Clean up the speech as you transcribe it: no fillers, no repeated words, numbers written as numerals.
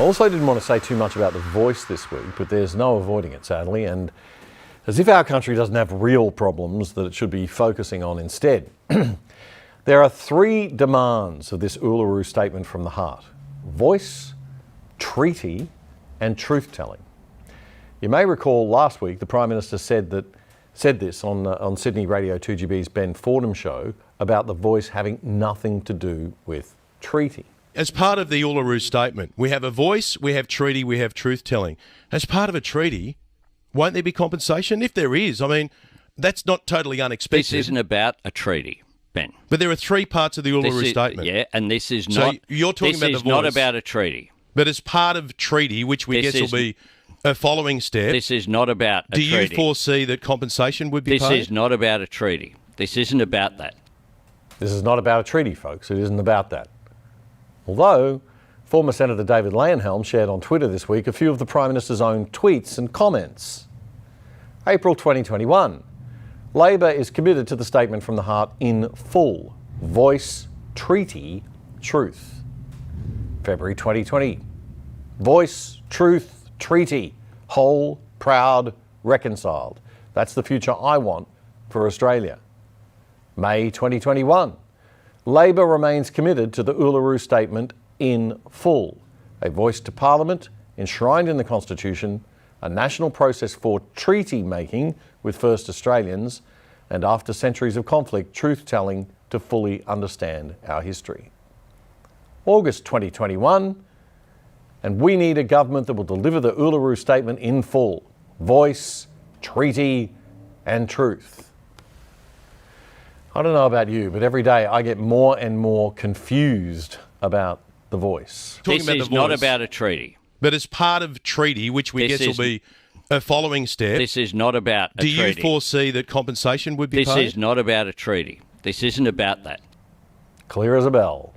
Also didn't want to say too much about The Voice this week, but there's no avoiding it, sadly, and as if our country doesn't have real problems that it should be focusing on instead. There are three demands of this Uluru Statement from the Heart: voice, treaty, and truth-telling. You may recall last week the Prime Minister said this on Sydney Radio 2GB's Ben Fordham show about the voice having nothing to do with treaty. As part of the Uluru Statement, we have a voice, we have treaty, we have truth-telling. As part of a treaty, won't there be compensation? If there is, I mean, that's not totally unexpected. This isn't about a treaty, Ben. But there are three parts of the Uluru Statement. Yeah, and this is so not... you're talking about the voice. This is not about a treaty. But as part of treaty, which we guess will be a following step... This is not about a treaty. Do you foresee that compensation would be paid? This is not about a treaty. This isn't about that. This is not about a treaty, folks. It isn't about that. Although, former Senator David Leyonhjelm shared on Twitter this week a few of the Prime Minister's own tweets and comments. April 2021. Labor is committed to the Statement from the Heart in full. Voice, treaty, truth. February 2020. Voice, truth, treaty. Whole, proud, reconciled. That's the future I want for Australia. May 2021. Labor remains committed to the Uluru Statement in full. A voice to Parliament, enshrined in the Constitution, a national process for treaty making with First Australians, and after centuries of conflict, truth-telling to fully understand our history. August 2021, and we need a government that will deliver the Uluru Statement in full. Voice, treaty, and truth. I don't know about you, but every day I get more and more confused about the voice. This is not about a treaty. But as part of treaty, which we guess will be a following step... This is not about a treaty. Do you foresee that compensation would be paid? This is not about a treaty. This isn't about that. Clear as a bell.